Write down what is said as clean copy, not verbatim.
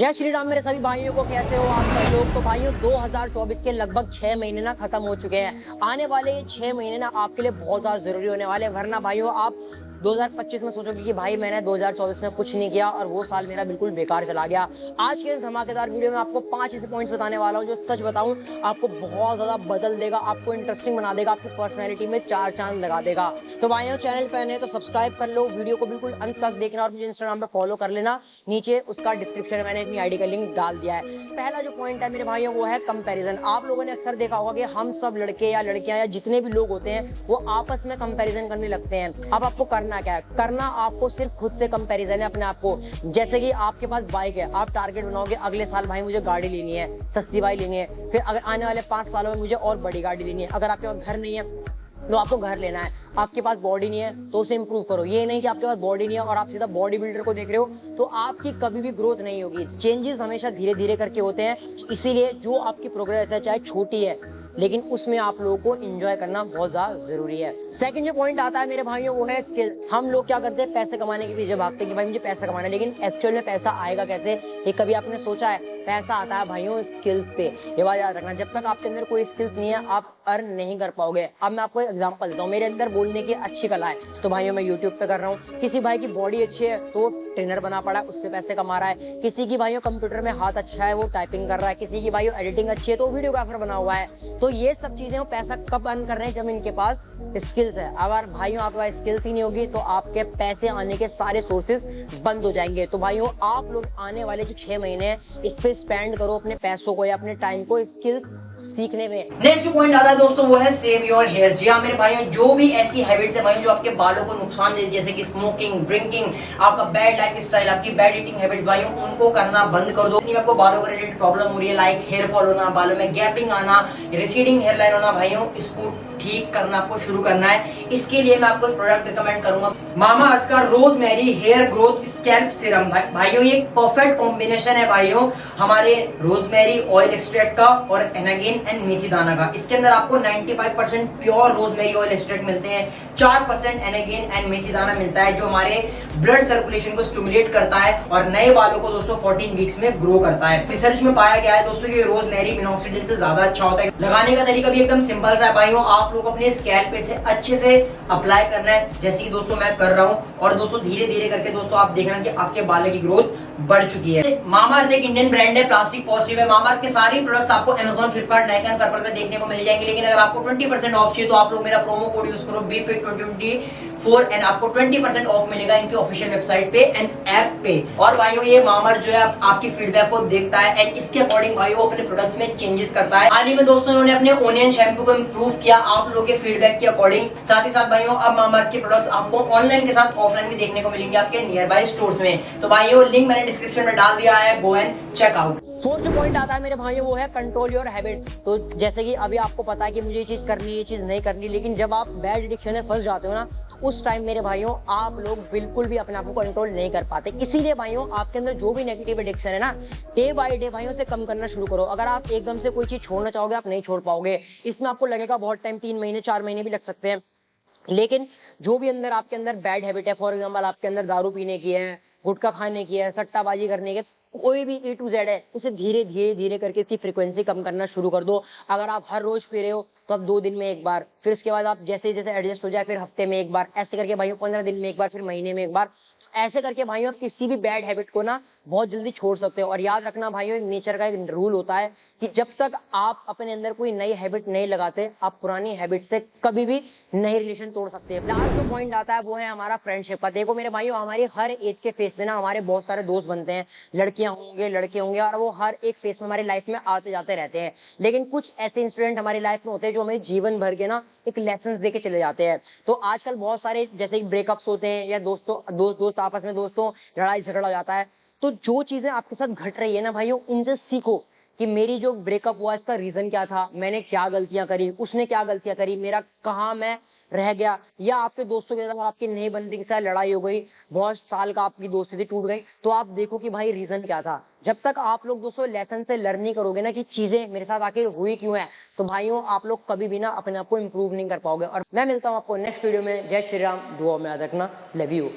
जय श्री राम मेरे सभी भाइयों को, कैसे हो आप सब लोग। तो भाइयों 2024 के लगभग 6 महीने ना खत्म हो चुके हैं। आने वाले ये 6 महीने ना आपके लिए बहुत ज्यादा जरूरी होने वाले हैं, वरना भाइयों आप 2025 में सोचोगे कि भाई मैंने 2024 में कुछ नहीं किया और वो साल मेरा बिल्कुल बेकार चला गया। आज के इस धमाकेदार वीडियो में आपको 5 ऐसे पॉइंट्स बताने वाला हूँ जो सच बताऊं आपको बहुत ज्यादा बदल देगा, आपको इंटरेस्टिंग बना देगा, आपकी पर्सनैलिटी में 4 चांद लगा देगा। तो भाइयों चैनल पर नए तो सब्सक्राइब कर लो, वीडियो को बिल्कुल अंत तक देखना और मुझे इंस्टाग्राम पे फॉलो कर लेना। नीचे उसका डिस्क्रिप्शन में मैंने अपनी आईडी का लिंक डाल दिया है। पहला जो पॉइंट है मेरे भाइयों वो है कंपैरिजन। आप लोगों ने अक्सर देखा होगा कि हम सब लड़के या लड़कियां या जितने भी लोग होते हैं वो आपस में कंपैरिजन करने लगते हैं। अब आपको करना क्या है? करना आपको सिर्फ खुद से कंपैरिजन है अपने आप को। जैसे कि आपके पास बाइक है, आप टारगेट बनाओगे अगले साल भाई मुझे गाड़ी लेनी है, सस्ती बाइक लेनी है, फिर अगर आने वाले 5 सालों में मुझे और बड़ी गाड़ी लेनी है। अगर आपके पास घर नहीं है तो आपको घर लेना है, आपके पास बॉडी नहीं है तो उसे इंप्रूव करो। ये नहीं कि आपके पास बॉडी नहीं है और आप सीधा बॉडी बिल्डर को देख रहे हो तो आपकी कभी भी ग्रोथ नहीं होगी। चेंजेस हमेशा धीरे धीरे करके होते हैं, तो इसीलिए जो आपकी प्रोग्रेस है चाहे छोटी है लेकिन उसमें आप लोगों को एंजॉय करना बहुत ज्यादा जरूरी है। सेकंड जो पॉइंट आता है मेरे भाइयों वो है स्किल। हम लोग क्या करते हैं, पैसे कमाने के पीछे भागते हैं कि भाई मुझे पैसा कमाना है, लेकिन एक्चुअल में पैसा आएगा कैसे? ये कभी आपने सोचा है? पैसा आता है भाइयों स्किल्स से। ये बात याद रखना, जब तक आपके अंदर कोई स्किल्स नहीं है आप अर्न नहीं कर पाओगे। अब मैं आपको एक एग्जांपल देता हूँ। मेरे अंदर बोलने की अच्छी कला है तो भाइयों मैं यूट्यूब पे कर रहा हूँ। किसी भाई की बॉडी अच्छी है तो ट्रेनर बना पड़ा है, उससे पैसे कमा रहा है। किसी की भाइयों कंप्यूटर में हाथ अच्छा है वो टाइपिंग कर रहा है। किसी की भाइयों एडिटिंग अच्छी है तो वीडियोग्राफर बना हुआ है। तो ये सब चीजें वो पैसा कब अर्न कर रहे हैं? जब इनके पास स्किल्स है। अगर भाइयों आपके पास स्किल्स ही नहीं होगी तो आपके पैसे आने के सारे सोर्सेज बंद हो जाएंगे। तो भाइयों आप लोग आने वाले जो 6 महीने हैं इस पे स्पेंड करो अपने पैसों को या अपने टाइम को स्किल्स सीखने में। नेक्स्ट पॉइंट आता है दोस्तों वो है सेव योर हेयर। जी हाँ मेरे भाइयों, जो भी ऐसी हैबिट्स है भाइयों जो आपके बालों को नुकसान दे, जैसे कि स्मोकिंग, ड्रिंकिंग, आपका बैड लाइफ स्टाइल, आपकी बैड ईटिंग हैबिट्स भाइयों उनको करना बंद कर दो। आपको बालों को रिलेटेड प्रॉब्लम हो रही है लाइक हेयर फॉल होना, बालों में गैपिंग आना, रिसीडिंग हेयर लाइन होना, भाइयों इसको ठीक करना आपको शुरू करना है। इसके लिए मैं आपको एक प्रोडक्ट रिकमेंड करूंगा, मामा अर्थ का rosemary hair growth scalp serum. भाइयों ये एक परफेक्ट कॉम्बिनेशन है भाइयों हमारे रोजमेरी ऑयल एक्सट्रैक्ट का और एनागेन एंड मेथी दाना का। इसके अंदर आपको 95% प्योर रोजमेरी ऑयल एक्सट्रैक्ट मिलते हैं, 4% एनागेन एंड मेथी दाना मिलता है जो हमारे ब्लड सर्कुलेशन को स्टिमुलेट करता है और नए बालों को दोस्तों 14 वीक्स में ग्रो करता है। रिसर्च में पाया गया है दोस्तों कि रोजमेरी मिनॉक्सिडिल से ज्यादा अच्छा होता है। लगाने का तरीका भी एकदम सिंपल सा है भाइयों, आप लोग अपने स्कैल्प पे से अच्छे से अप्लाई करना है जैसे कि दोस्तों मैं कर रहा हूं और दोस्तों धीरे धीरे करके दोस्तों आप देखना कि आपके बालों की ग्रोथ बढ़ चुकी है। मामा अर्थ एक इंडियन ब्रांड है, प्लास्टिक पॉजिटिव है। मामा अर्थ के सारे प्रोडक्ट्स आपको Amazon, फ्लिपकार्ट, नाइका, पर्पल पे देखने को मिल जाएंगे, लेकिन अगर आपको 20% ऑफ चाहिए तो आप लोग मेरा प्रोमो कोड यूज करो BFIT2024 एंड आपको 20% ऑफ मिलेगा इनकी ऑफिशियल वेबसाइट पे एंड ऐप पे। और भाइयों ये मामा अर्थ जो है आपकी फीडबैक को देखता है एंड इसके अकॉर्डिंग भाइयों अपने प्रोडक्ट्स में चेंजेस करता है। हाल ही में दोस्तों उन्होंने अपने ओनियन शैम्पू को इंप्रूव किया आप लोगों के फीडबैक के अकॉर्डिंग। साथ ही साथ भाइयों अब मामा अर्थ के प्रोडक्ट्स आपको ऑनलाइन के साथ ऑफलाइन भी देखने को मिलेंगे आपके नियर बाय स्टोर्स में। तो भाइयों लिंक मैंने डिस्क्रिप्शन में डाल दिया है, go and check out. Fourth जो पॉइंट आता है मेरे भाइयों वो है कंट्रोल योर हैबिट्स। तो जैसे कि अभी आपको पता है कि मुझे ये चीज करनी है, ये चीज नहीं करनी, लेकिन जब आप बैड एडिक्शन में फंस जाते हो ना उस टाइम मेरे भाइयों आप लोग बिल्कुल भी अपने आप को कंट्रोल नहीं कर पाते। इसीलिए भाइयों आपके अंदर जो भी नेगेटिव एडिक्शन है ना डे बाय डे भाइयों से कम करना शुरू करो। अगर आप एकदम से कोई चीज छोड़ना चाहोगे आप नहीं छोड़ पाओगे, इसमें आपको लगेगा बहुत टाइम, 3 महीने 4 महीने भी लग सकते हैं। लेकिन जो भी अंदर आपके अंदर बैड हैबिट है, फॉर एग्जांपल आपके अंदर दारू पीने की है, गुटखा खाने की है, सट्टाबाजी करने की, कोई भी A to Z है, उसे धीरे धीरे धीरे करके इसकी फ्रीक्वेंसी कम करना शुरू कर दो। अगर आप हर रोज पी रहे हो तो अब 2 दिन में एक बार, फिर उसके बाद आप जैसे जैसे एडजस्ट हो जाए फिर हफ्ते में एक बार, ऐसे करके भाइयों 15 दिन में एक बार, फिर महीने में एक बार। ऐसे करके भाइयों आप किसी भी बैड हैबिट को ना बहुत जल्दी छोड़ सकते हो। और याद रखना भाइयों नेचर का एक रूल होता है कि जब तक आप अपने अंदर कोई नई हैबिट नहीं लगाते आप पुरानी हैबिट से कभी भी नई रिलेशन तोड़ सकते हैं। लास्ट जो पॉइंट आता है वो है हमारा फ्रेंडशिप का। देखो मेरे भाइयों हमारी हर एज के फेस में ना हमारे बहुत सारे दोस्त बनते हैं, लड़कियां होंगे लड़के होंगे, और वो हर एक फेस में हमारी लाइफ में आते जाते रहते हैं। लेकिन कुछ ऐसे इंसिडेंट हमारी लाइफ में होते हैं जो हमें जीवन भर के ना एक लेसन देके चले जाते हैं। तो आजकल बहुत सारे जैसे ब्रेकअप्स होते हैं या दोस्त आपस में दोस्तों लड़ाई झगड़ा हो जाता है। तो जो चीजें आपके साथ घट रही है ना भाइयों उनसे सीखो कि मेरी जो ब्रेकअप हुआ इसका रीजन क्या था, मैंने क्या गलतियां करी, उसने क्या गलतियां करी, मेरा कहाँ मैं रह गया, या आपके दोस्तों के साथ आपकी नहीं बनने के साथ लड़ाई हो गई, बहुत साल का आपकी दोस्ती थी टूट गई, तो आप देखो कि भाई रीजन क्या था। जब तक आप लोग दोस्तों लेसन से लर्न नहीं करोगे ना कि चीजें मेरे साथ आखिर हुई क्यों है, तो भाइयों आप लोग कभी भी ना अपने आप को इंप्रूव नहीं कर पाओगे। और मैं मिलता हूँ आपको नेक्स्ट वीडियो में। जय श्री राम, दुआ में याद रखना, लव यू।